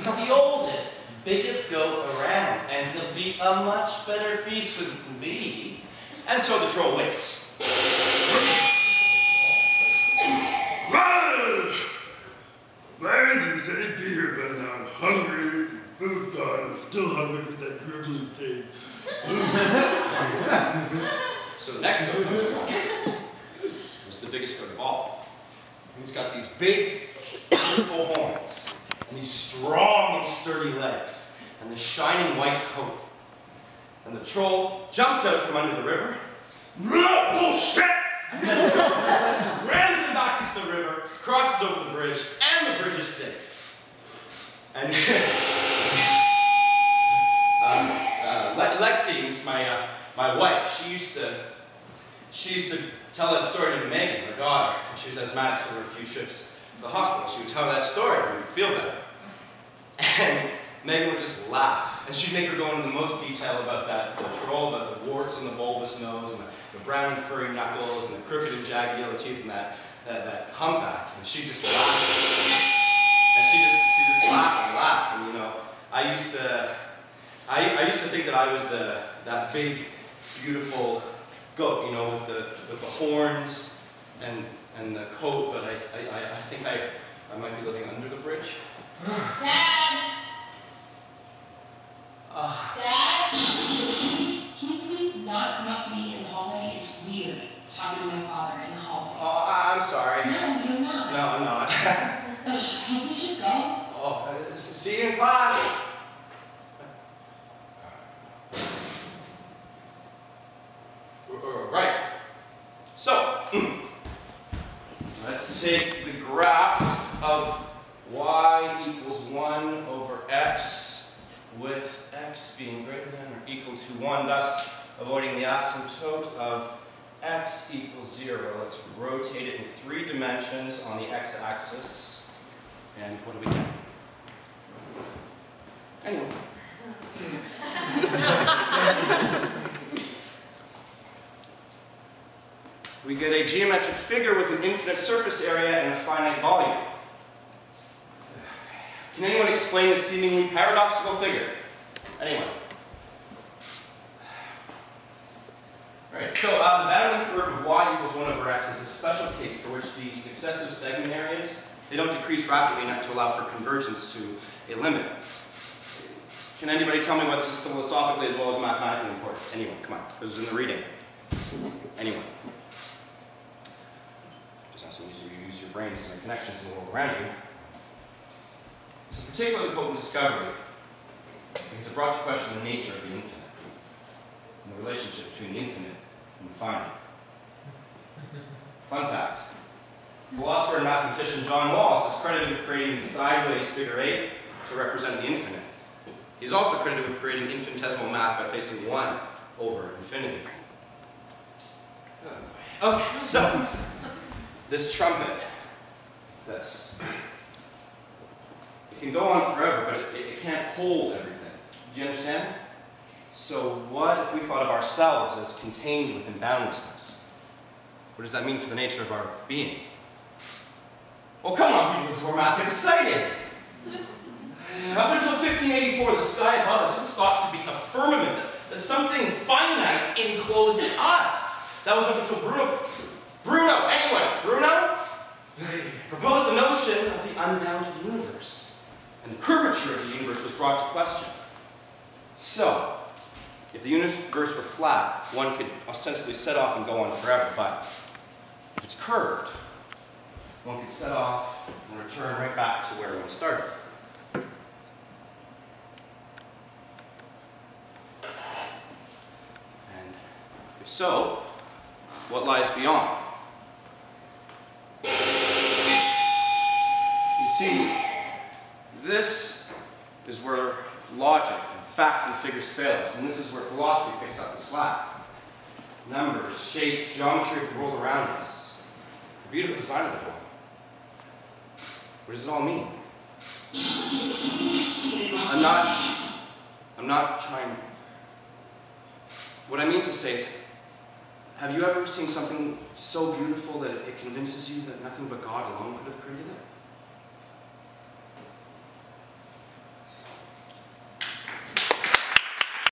He's the oldest, biggest goat around, and he'll be a much better feast than me. And so the troll waits. Well, Matthew said he'd be here, but I'm hungry. Food's gone. I'm still hungry with that gurgling thing. So the next goat comes along. It's the biggest goat of all. He's got these big, beautiful horns, and these strong and sturdy legs, and the shining white coat. And the troll jumps out from under the river. Bullshit! And then rams him back into the river, crosses over the bridge, and the bridge is safe. And Lexi, who's my wife, she used to tell that story to Megan, her daughter. When she was asthmatic, so there were a few trips to the hospital. She would tell that story to make her feel better. And Megan would just laugh. And she'd make her go into the most detail about the troll, about the warts on the bulbous nose, and the brown and furry knuckles, and the crooked and jagged yellow teeth, and that humpback. And she'd just laugh. And she just laugh and laugh. And you know, I used to think that I was that big, beautiful goat, you know, with the horns and the coat, but I think I might be living under the bridge. Dad! Dad? Can you please not come up to me in the hallway? It's weird talking to my father in the hallway. Oh, I'm sorry. No, you're not. No, I'm not. Can you please just go? Oh, see you in class. Right. So, let's take the graph of y equals 1 over x, with x being greater than or equal to 1, thus avoiding the asymptote of x equals 0. Let's rotate it in 3 dimensions on the x-axis. And what do we get? Anyway. We get a geometric figure with an infinite surface area and a finite volume. Can anyone explain the seemingly paradoxical figure? Anyone? Alright, so the bounding curve of y equals 1 over x is a special case for which the successive segment areas, they don't decrease rapidly enough to allow for convergence to a limit. Can anybody tell me what's this philosophically as well as mathematically important? Anyone, come on. This is in the reading. Anyone? Just asking you to use your brains to make connections in the world around you. It's a particularly potent discovery because it brought to question the nature of the infinite and the relationship between the infinite and the finite. Fun fact. Philosopher and mathematician John Wallis is credited with creating the sideways figure 8 to represent the infinite. He's also credited with creating infinitesimal math by placing 1 over infinity. Okay, so this trumpet, this, it can go on forever, but it can't hold everything. Do you understand? So what if we thought of ourselves as contained within boundlessness? What does that mean for the nature of our being? Well, come on, people, this is where math gets exciting. Up until 1584, the sky above us was thought to be a firmament, that something finite enclosed us. That was up until Bruno, anyone, Bruno? Proposed the notion of the unbounded universe. And the curvature of the universe was brought to question. So, if the universe were flat, one could ostensibly set off and go on forever, but if it's curved, one could set off and return right back to where one started. And if so, what lies beyond? You see, this is where logic and fact and figures fail us, and this is where philosophy picks up the slack. Numbers, shapes, geometry of the world around us. The beautiful design of it all. What does it all mean? I'm not trying. What I mean to say is, have you ever seen something so beautiful that it convinces you that nothing but God alone could have